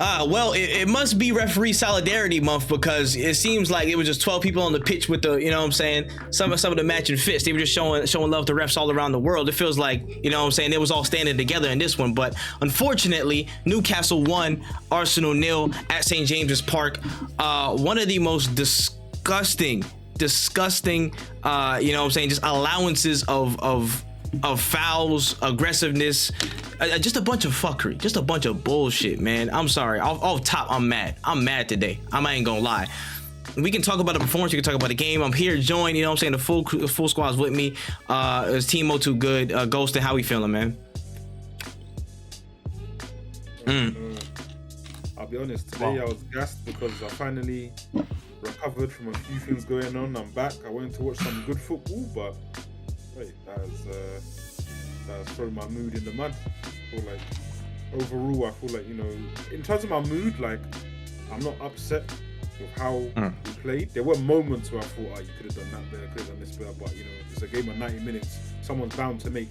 Well, it must be referee solidarity month because it seems like it was just 12 people on the pitch with the, you know what I'm saying, some of the matching fits. They were just showing love to refs all around the world. It feels like, you know what I'm saying, they was all standing together in this one. But unfortunately, Newcastle won, Arsenal 0 at St. James's Park. One of the most disgusting, you know what I'm saying, just allowances of fouls, aggressiveness, just a bunch of fuckery, just a bunch of bullshit, man. I'm sorry. Off top, I'm mad today. I ain't gonna lie. We can talk about the performance. We can talk about the game. I'm here joined, you know what I'm saying, the full squad's with me. Is Timo too good? Ghostin, how we feeling, man? I'll be honest, today I was gassed because I finally recovered from a few things going on. I'm back. I went to watch some good football, but wait, that's thrown my mood in the mud. I feel like overall, I feel like, you know, in terms of my mood, like, I'm not upset with how we played. There were moments where I thought, you could have done that better, could have done this better, but you know, it's a game of 90 minutes. Someone's bound to make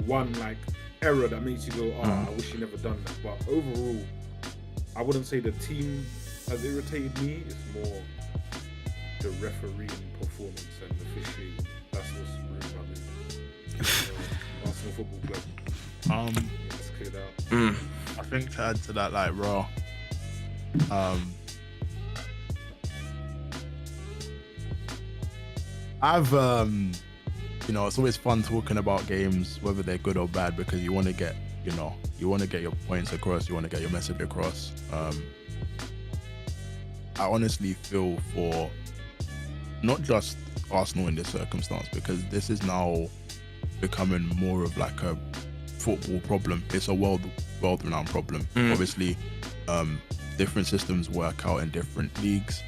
one like error that makes you go, I wish you never done that. But overall, I wouldn't say the team has irritated me. It's more the refereeing performance and the officiating. That's what's ruined my mood. Arsenal Football Club. Let's clear that out. I think to add to that, like, raw. I've you know, it's always fun talking about games, whether they're good or bad, because you want to get, you know, you want to get your points across, you want to get your message across. I honestly feel for not just Arsenal in this circumstance, because this is now becoming more of like a football problem. It's a world-renowned problem. Obviously, different systems work out in different leagues.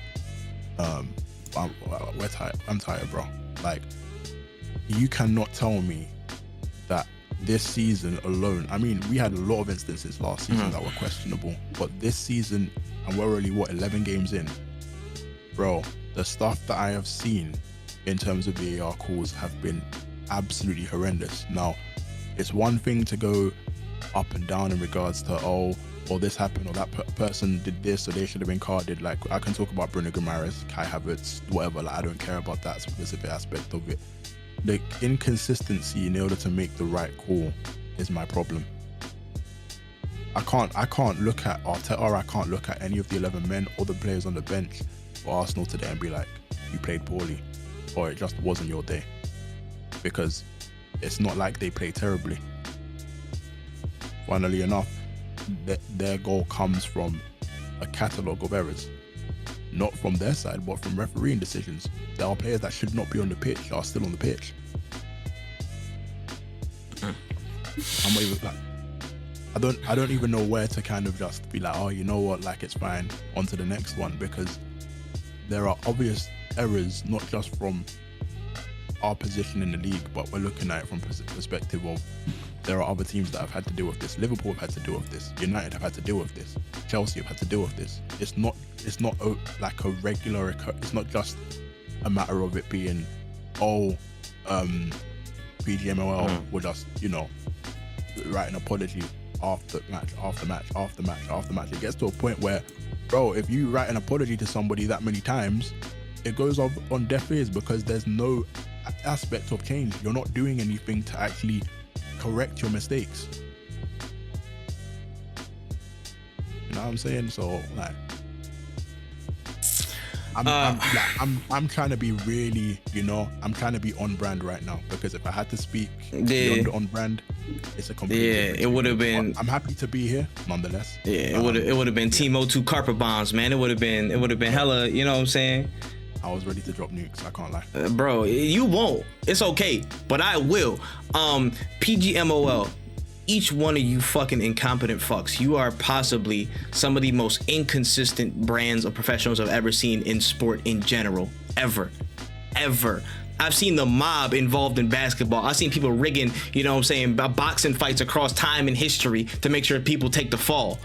I'm tired, bro. Like, you cannot tell me that this season alone, I mean, we had a lot of instances last season that were questionable, but this season, and we're already, 11 games in, bro, the stuff that I have seen in terms of VAR calls have been absolutely horrendous. Now, it's one thing to go up and down in regards to, or this happened, or that person did this, so they should have been carded. Like, I can talk about Bruno Guimaraes, Kai Havertz, whatever. Like, I don't care about that specific aspect of it. The inconsistency in order to make the right call is my problem. I can't look at Arteta, or I can't look at any of the 11 men or the players on the bench for Arsenal today and be like, you played poorly, or it just wasn't your day, because it's not like they play terribly. Funnily enough, their goal comes from a catalogue of errors, not from their side, but from refereeing decisions. There are players that should not be on the pitch that are still on the pitch. I'm not even like, I don't even know where to kind of just be like, oh, you know what, like, it's fine, on to the next one, because there are obvious errors, not just from our position in the league, but we're looking at it from perspective of there are other teams that have had to deal with this. Liverpool have had to deal with this. United have had to deal with this. Chelsea have had to deal with this. It's not like a regular. It's not just a matter of it being, PGMOL will just, you know, write an apology after match. It gets to a point where, bro, if you write an apology to somebody that many times, it goes off on deaf ears, because there's no aspect of change. You're not doing anything to actually correct your mistakes. You know what I'm saying? So, like, I'm trying to be really, you know, I'm trying to be on brand right now, because if I had to speak beyond on brand, it's a complete it would have been. I'm happy to be here nonetheless. It would have been Timo 2 carpet bombs, man. It would have been hella, you know what I'm saying? I was ready to drop nukes, I can't lie. Bro, you won't. It's okay, but I will. PGMOL, each one of you fucking incompetent fucks, you are possibly some of the most inconsistent brands of professionals I've ever seen in sport in general. Ever. I've seen the mob involved in basketball. I've seen people rigging, you know what I'm saying, boxing fights across time and history to make sure people take the fall.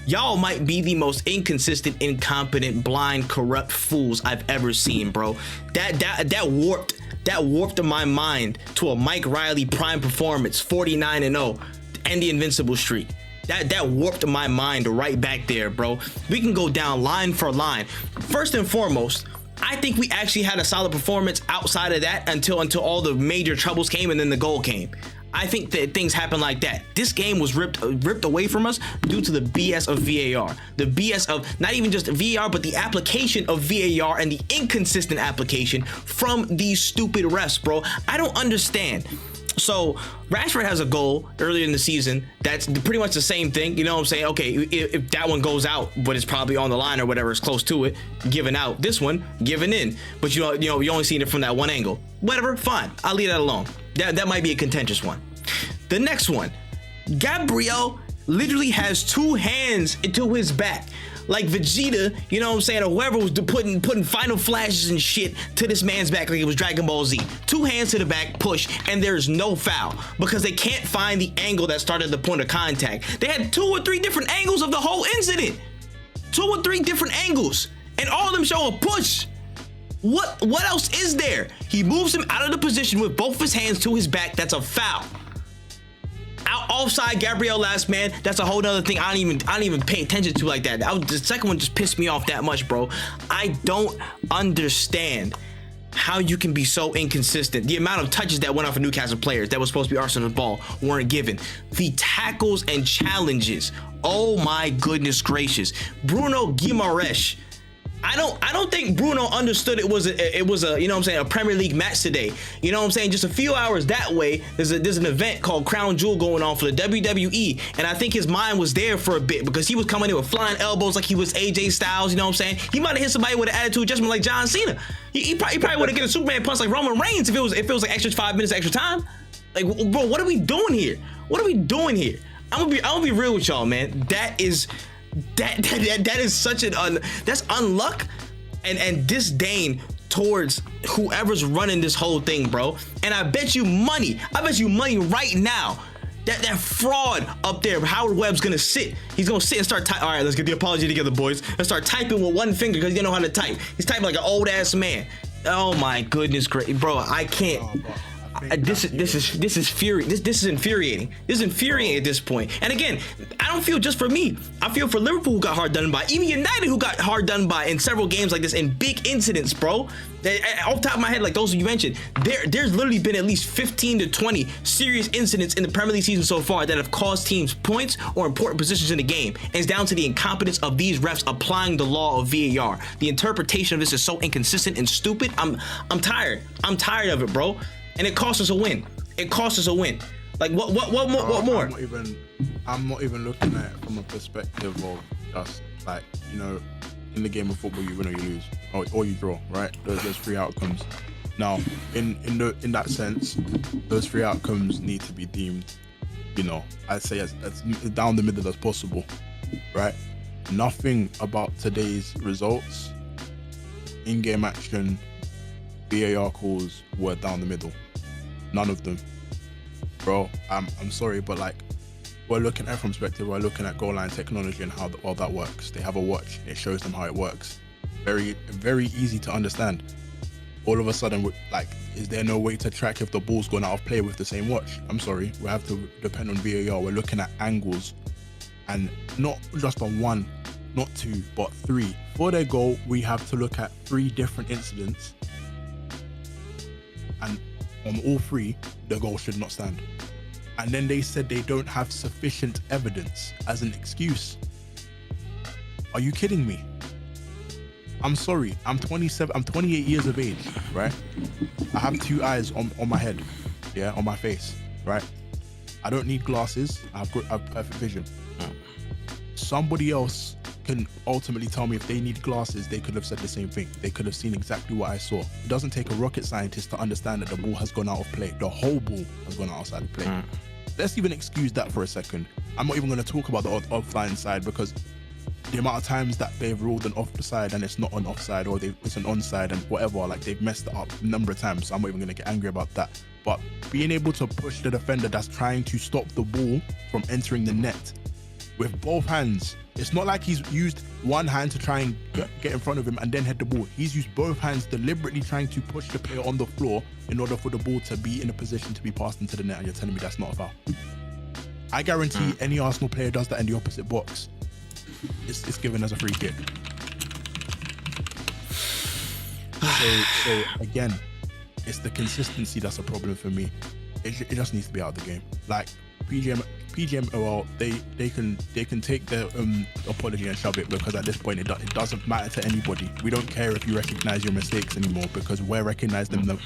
Y'all might be the most inconsistent, incompetent, blind, corrupt fools I've ever seen, bro. That warped my mind to a Mike Riley prime performance, 49-0, and the invincible streak. That warped my mind right back there, bro. We can go down line for line. First and foremost, I think we actually had a solid performance outside of that until all the major troubles came and then the goal came. I think that things happen like that. This game was ripped away from us due to the BS of VAR. The BS of not even just VAR, but the application of VAR and the inconsistent application from these stupid refs, bro. I don't understand. So Rashford has a goal earlier in the season that's pretty much the same thing. You know what I'm saying? Okay, if that one goes out, but it's probably on the line or whatever, it's close to it, given out. This one, given in. But you only seen it from that one angle. Whatever, fine. I'll leave that alone. That might be a contentious one. The next one, Gabriel literally has two hands into his back. Like Vegeta, you know what I'm saying, or whoever was putting final flashes and shit to this man's back like it was Dragon Ball Z. Two hands to the back, push, and there's no foul because they can't find the angle that started the point of contact. They had 2 or 3 different angles of the whole incident. 2 or 3 different angles, and all of them show a push. What else is there? He moves him out of the position with both his hands to his back. That's a foul. Offside, Gabriel last man. That's a whole nother thing I don't even pay attention to like that. The second one just pissed me off that much, bro. I don't understand how you can be so inconsistent. The amount of touches that went off of Newcastle players that was supposed to be Arsenal's ball weren't given. The tackles and challenges. Oh my goodness gracious. Bruno Guimaraes. I don't think Bruno understood it was a you know what I'm saying, a Premier League match today. You know what I'm saying? Just a few hours that way, there's an event called Crown Jewel going on for the WWE, and I think his mind was there for a bit because he was coming in with flying elbows like he was AJ Styles. You know what I'm saying? He might have hit somebody with an attitude adjustment like John Cena. He probably would have get a Superman punch like Roman Reigns if it was like extra 5 minutes extra time. Like, bro, what are we doing here? What are we doing here? I'm gonna be real with y'all, man. That is such that's unluck and disdain towards whoever's running this whole thing, bro. And I bet you money right now that fraud up there, Howard Webb's gonna sit. He's gonna sit and start all right, let's get the apology together, boys, and start typing with one finger because he don't know how to type. He's typing like an old ass man. Oh my goodness, great, bro. I can't. This is infuriating. This is infuriating at this point. And again, I don't feel just for me. I feel for Liverpool, who got hard done by, even United, who got hard done by in several games like this in big incidents, bro. Off the top of my head, like those you mentioned, there's literally been at least 15 to 20 serious incidents in the Premier League season so far that have caused teams points or important positions in the game. And it's down to the incompetence of these refs applying the law of VAR. The interpretation of this is so inconsistent and stupid. I'm tired. I'm tired of it, bro. And it cost us a win. Like what more? I'm not even looking at it from a perspective of just like, you know, in the game of football you win or you lose, or you draw, right? There's 3 outcomes. Now, in that sense, those 3 outcomes need to be deemed, you know, I'd say as down the middle as possible, right? Nothing about today's results, in-game action, VAR calls were down the middle. None of them, bro. I'm sorry, but like, we're looking at it from perspective. We're looking at goal line technology and how all that works. They have a watch. It shows them how it works. Very, very easy to understand. All of a sudden, like, is there no way to track if the ball's gone out of play with the same watch? I'm sorry. We have to depend on VAR. We're looking at angles, and not just on 1, not 2, but 3. For their goal, we have to look at 3 different incidents, and on all 3, the goal should not stand. And then they said they don't have sufficient evidence as an excuse. Are you kidding me? I'm sorry, I'm 27, I'm 28 years of age, right? I have 2 eyes on my head, yeah, on my face, right? I don't need glasses, I have perfect vision. Somebody else can ultimately tell me if they need glasses, they could have said the same thing. They could have seen exactly what I saw. It doesn't take a rocket scientist to understand that the ball has gone out of play. The whole ball has gone outside of play. Let's even excuse that for a second. I'm not even going to talk about the offline side because the amount of times that they've ruled an offside and it's not an offside, or it's an onside and whatever, like they've messed it up a number of times. So I'm not even going to get angry about that. But being able to push the defender that's trying to stop the ball from entering the net with both hands. It's not like he's used one hand to try and get in front of him and then head the ball. He's used both hands deliberately trying to push the player on the floor in order for the ball to be in a position to be passed into the net, and you're telling me that's not a foul? I guarantee any Arsenal player does that in the opposite box, it's given as a free kick. So again, it's the consistency that's a problem for me. It just needs to be out of the game. Like PGMOL, they can take their apology and shove it, because at this point it doesn't matter to anybody. We don't care if you recognize your mistakes anymore, because we're recognizing them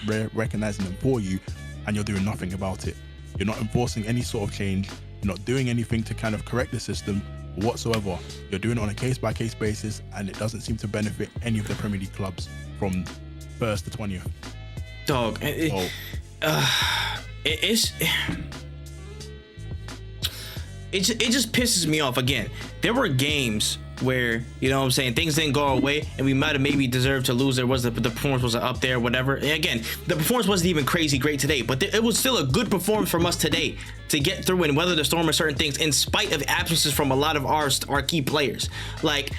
for you, and you're doing nothing about it. You're not enforcing any sort of change. You're not doing anything to kind of correct the system whatsoever. You're doing it on a case-by-case basis, and it doesn't seem to benefit any of the Premier League clubs from 1st to 20th. Dog, it just pisses me off. Again, there were games where, you know what I'm saying, things didn't go our way and we might have maybe deserved to lose. The performance wasn't up there, whatever. And again, the performance wasn't even crazy great today, but it was still a good performance from us today to get through and weather the storm of certain things, in spite of absences from a lot of our key players. Like,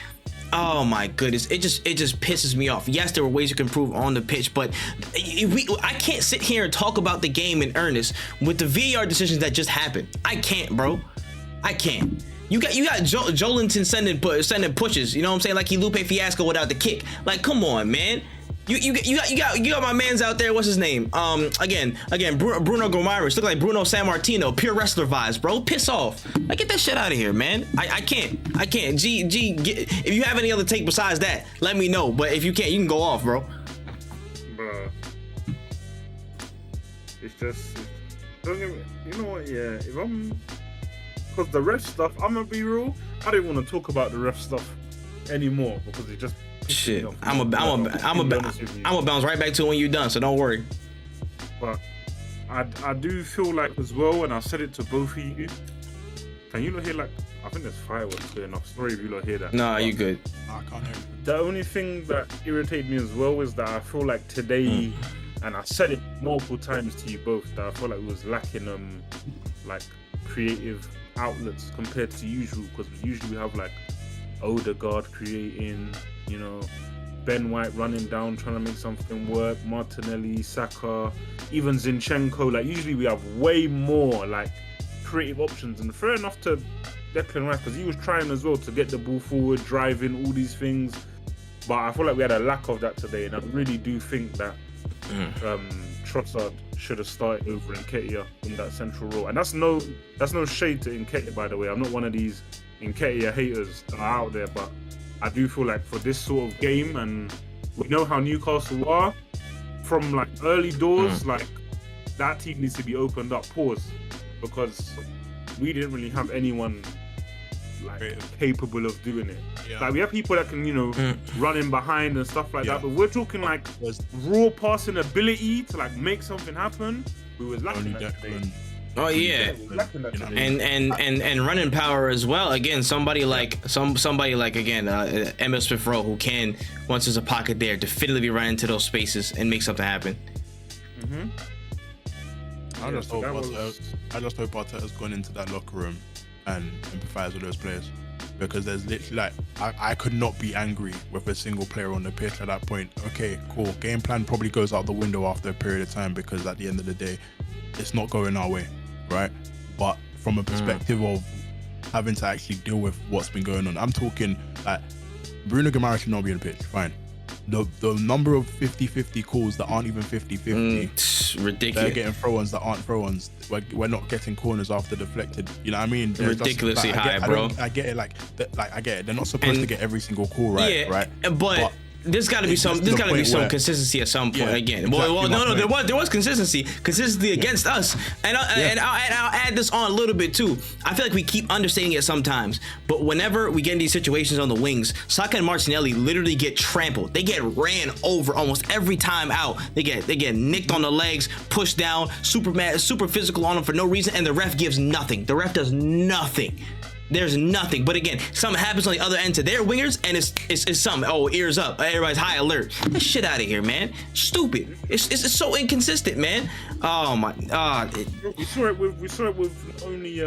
oh my goodness, it just pisses me off. Yes, there were ways you can improve on the pitch, but I can't sit here and talk about the game in earnest with the VAR decisions that just happened. I can't, bro. I can't. You got Jolinton sending pushes. You know what I'm saying? Like he Lupe Fiasco without the kick. Like, come on, man. You got my man's out there. What's his name? Again, Bruno Gomes. Look like Bruno Sammartino. Pure wrestler vibes, bro. Piss off. Like, get that shit out of here, man. I can't. If you have any other take besides that, let me know. But if you can't, you can go off, bro. Bruh. It's just, don't get me, you know what? Yeah, because the ref stuff, I'm gonna be real. I didn't want to talk about the ref stuff anymore because it just. Shit, I'm a bounce right back to when you're done, so don't worry. But I do feel like as well, and I said it to both of you. Can you not hear, like, I think there's fireworks going off. Sorry if you not hear that. Nah, you good. I can't hear. The only thing that irritated me as well is that I feel like today, and I said it multiple times to you both, that I feel like it was lacking like creative outlets compared to usual, because usually we have like Odegaard creating, you know, Ben White running down trying to make something work, Martinelli, Saka, even Zinchenko. Like, usually we have way more like creative options, and fair enough to Declan Rice because he was trying as well to get the ball forward, driving, all these things. But I feel like we had a lack of that today, and I really do think that Trossard should have started over Nketiah in that central role. And that's no shade to Nketiah, by the way. I'm not one of these Nketiah haters that are out there, but I do feel like for this sort of game, and we know how Newcastle are, from like early doors, like that team needs to be opened up. Pause, because we didn't really have anyone like capable of doing it. Yeah. Like, we have people that can, you know, run in behind and stuff like that, but we're talking like raw passing ability to like make something happen. We was lacking that today. Oh yeah, and running power as well. Again, somebody like again Emil Smith Rowe, who can, once there's a pocket there, definitively run into those spaces and make something happen. I just hope Arteta's gone into that locker room and empathize with those players, because there's literally like I could not be angry with a single player on the pitch at that point. Okay, cool. Game plan probably goes out the window after a period of time, because at the end of the day, it's not going our way, right? But from a perspective of having to actually deal with what's been going on, I'm talking like Bruno Guimaraes should not be on the pitch. Fine. The number of 50-50 calls that aren't even 50-50, ridiculous. They're getting throw-ons that aren't throw-ons. We're not getting corners after deflected. You know what I mean? Ridiculously high, bro. I get it. I get it. They're not supposed to get every single call right. Yeah, right. But there's got to be some. There's got to be some consistency at some point. Again, exactly. Well, no, there was consistency against us, and I'll add this on a little bit too. I feel like we keep understating it sometimes, but whenever we get in these situations on the wings, Saka and Martinelli literally get trampled. They get ran over almost every time out. They get nicked on the legs, pushed down, super physical on them for no reason, and the ref gives nothing. The ref does nothing. There's nothing. But again, something happens on the other end to their wingers, and it's something. Oh, ears up. Everybody's high alert. Get shit out of here, man. Stupid. It's so inconsistent, man. Oh my God. We saw it with only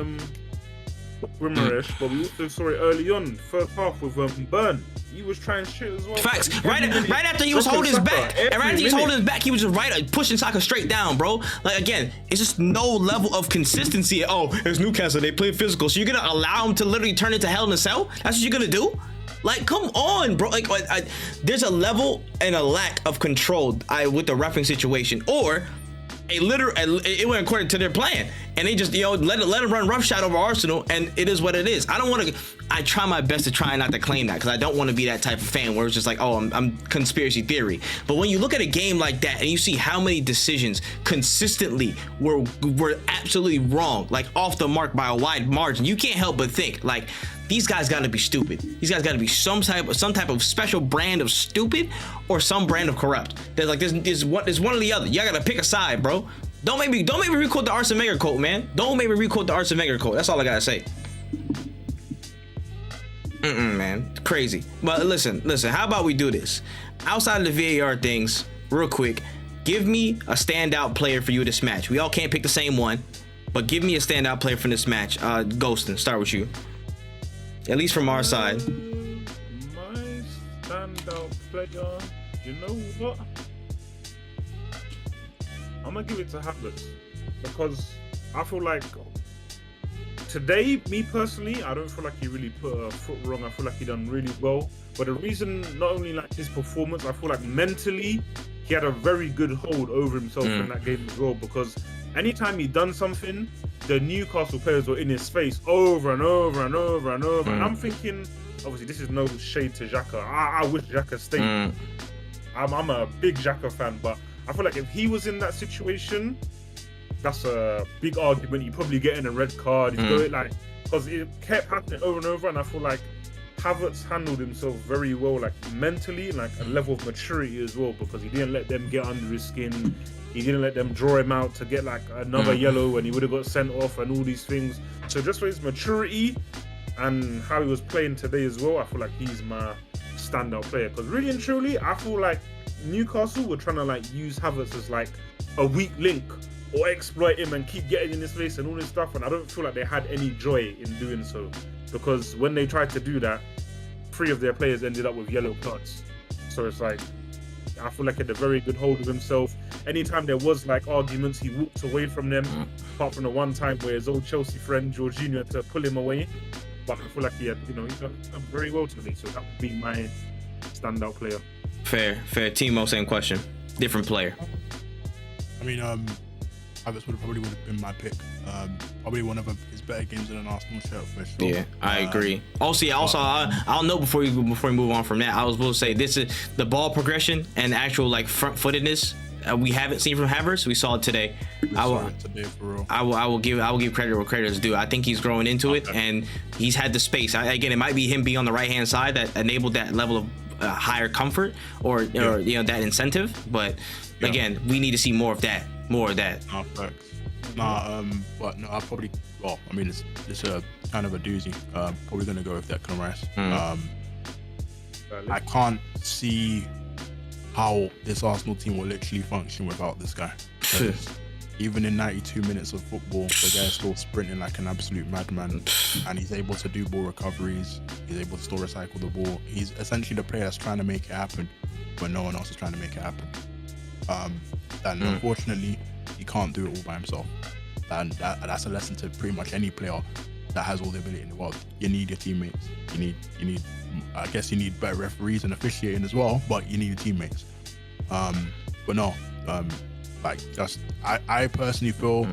Guimaraes, but we also saw it early on, first half with Burn. He was trying shit as well. Facts. Right after he was holding his back, and right after he was holding his back, he was just pushing Saka straight down, bro. Like again, it's just no level of consistency. Oh, it's Newcastle. They play physical, so you're gonna allow him to literally turn into Hell in a Cell? That's what you're gonna do? Like, come on, bro. Like, there's a level and a lack of control with the reffing situation, or it went according to their plan, and they just let them run roughshod over Arsenal, and it is what it is. I try my best to try not to claim that because I don't want to be that type of fan where it's just like, oh, I'm conspiracy theory. But when you look at a game like that and you see how many decisions consistently were absolutely wrong, like off the mark by a wide margin, you can't help but think like, these guys got to be stupid. These guys got to be some type of special brand of stupid or some brand of corrupt. There's like there's one or the other. Y'all got to pick a side, bro. Don't make me requote the Arsene Wenger quote, man. Don't make me requote the Arsene Wenger quote. That's all I gotta say. Man, crazy. But listen. How about we do this? Outside of the VAR things, real quick, give me a standout player for you this match. We all can't pick the same one, but give me a standout player for this match. Ghostin, start with you. At least from our side. My standout player, you know what? I'm gonna give it to Havertz because I feel like today, me personally, I don't feel like he really put a foot wrong. I feel like he done really well. But the reason, not only like his performance, I feel like mentally he had a very good hold over himself in that game as well. Because anytime he done something, the Newcastle players were in his face over and over and over and over. And I'm thinking, obviously, this is no shade to Xhaka. I wish Xhaka stayed. I'm a big Xhaka fan, but I feel like if he was in that situation, that's a big argument. He'd probably get in a red card. He'd go like, because it kept happening over and over. And I feel like Havertz handled himself very well, like mentally, like a level of maturity as well, because he didn't let them get under his skin. He didn't let them draw him out to get like another yellow, and he would have got sent off and all these things. So just for his maturity and how he was playing today as well, I feel like he's my standout player. Because really and truly, I feel like Newcastle were trying to like use Havertz as like a weak link or exploit him and keep getting in his face and all this stuff. And I don't feel like they had any joy in doing so, because when they tried to do that, 3 of their players ended up with yellow cards. So it's like, I feel like he had a very good hold of himself. Anytime there was like arguments, he walked away from them, apart from the one time where his old Chelsea friend Jorginho had to pull him away. But I feel like he had, he done very well today. So that would be my standout player. Fair. Timo, same question. Different player. I mean, Havertz would have been my pick. Probably one of his better games in an Arsenal shirt for sure. Yeah, I agree. Also, I'll know before we move on from that. I was supposed to say this is the ball progression and actual like front footedness we haven't seen from Havertz. We saw it today. I will give credit where credit is due. I think he's growing into it, and he's had the space. Again, it might be him being on the right hand side that enabled that level of higher comfort or that incentive. But again, we need to see more of that. No, facts. But no, it's a kind of a doozy. Probably gonna go with Declan Rice. I can't see how this Arsenal team will literally function without this guy. Even in 92 minutes of football, the guy's still sprinting like an absolute madman, and he's able to do ball recoveries. He's able to still recycle the ball. He's essentially the player that's trying to make it happen when no one else is trying to make it happen. And unfortunately, he can't do it all by himself. And that's a lesson to pretty much any player that has all the ability in the world. You need your teammates. You need. I guess you need better referees and officiating as well, but you need your teammates. But no, I personally feel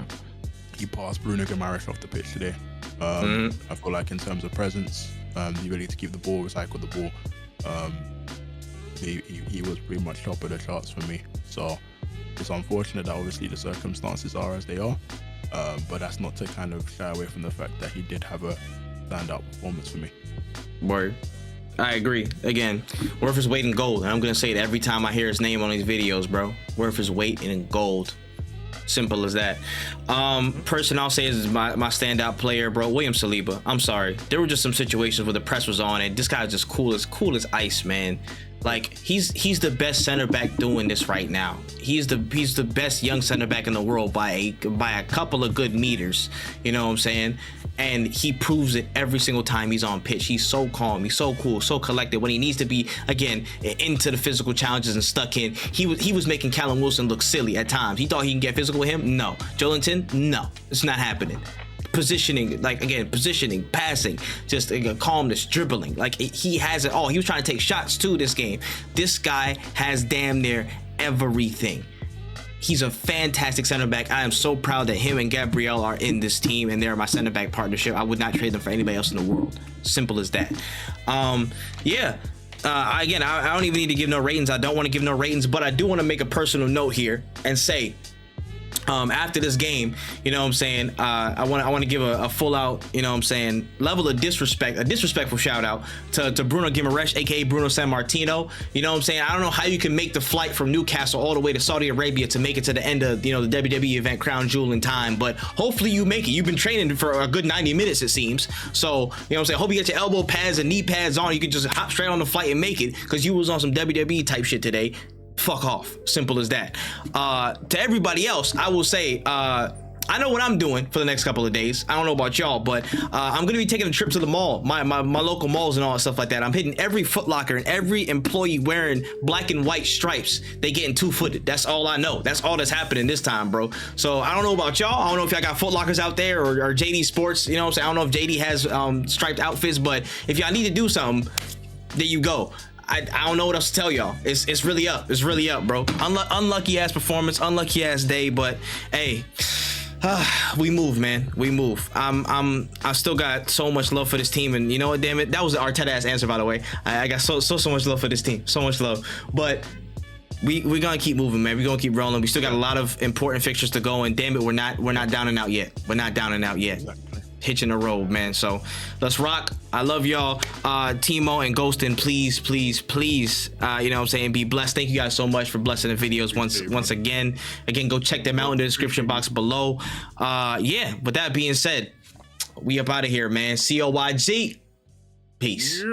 he passed Bruno Guimaraes off the pitch today. I feel like in terms of presence, the ability to keep the ball, recycle the ball, he was pretty much top of the charts for me. So it's unfortunate that obviously the circumstances are as they are, but that's not to kind of shy away from the fact that he did have a standout performance for me. Word. I agree. Again, worth his weight in gold. And I'm going to say it every time I hear his name on these videos, bro. Worth his weight in gold. Simple as that. Person I'll say is my standout player, bro, William Saliba. I'm sorry. There were just some situations where the press was on and this guy is just cool as ice, man. Like he's the best center back doing this right now. He's the best young center back in the world by a couple of good meters. You know what I'm saying? And he proves it every single time he's on pitch. He's so calm, he's so cool, so collected. When he needs to be, again, into the physical challenges and stuck in, he was making Callum Wilson look silly at times. He thought he can get physical with him. No. Joelinton, no, it's not happening. Positioning, like, again, positioning, passing, just calmness, dribbling, like he has it all. He was trying to take shots too this game. This guy has damn near everything. He's a fantastic center back. I am so proud that him and Gabriel are in this team and they're my center back partnership. I would not trade them for anybody else in the world. Simple as that. Yeah. Again, I don't even need to give no ratings. I don't want to give no ratings, but I do want to make a personal note here and say, after this game, you know what I'm saying, I want to give a full out, you know what I'm saying, level of disrespect, a disrespectful shout out to Bruno Guimaraes, aka Bruno Sammartino. You know what I'm saying? I don't know how you can make the flight from Newcastle all the way to Saudi Arabia to make it to the end of, you know, the WWE event Crown Jewel in time, but hopefully you make it. You've been training for a good 90 minutes, it seems. So, you know what I'm saying, hope you get your elbow pads and knee pads on. You can just hop straight on the flight and make it, because you was on some WWE type shit today. Fuck off. Simple as that. To everybody else, I will say, I know what I'm doing for the next couple of days. I don't know about y'all, but I'm gonna be taking a trip to the mall, my local malls and all that stuff like that. I'm hitting every Foot Locker and every employee wearing black and white stripes. They getting 2-footed. That's all I know. That's all that's happening this time, bro. So I don't know about y'all. I don't know if y'all got Foot Lockers out there or JD Sports. You know what I'm saying? I don't know if JD has striped outfits, but if y'all need to do something, there you go. I don't know what else to tell y'all. It's really up. It's really up, bro. Unlucky ass performance, unlucky ass day, but hey, we move, man. We move. I still got so much love for this team, and you know what? Damn it, that was an Arteta ass answer, by the way. I got so much love for this team, so much love. But we're gonna keep moving, man. We're gonna keep rolling. We still got a lot of important fixtures to go, and damn it, we're not down and out yet. We're not down and out yet. Hitching the road, man. So let's rock. I love y'all. Timo and Ghostin, please, you know what I'm saying, be blessed. Thank you guys so much for blessing the videos once again. Go check them out in the description box below. Yeah, with that being said, we up out of here, man. COYG. Peace.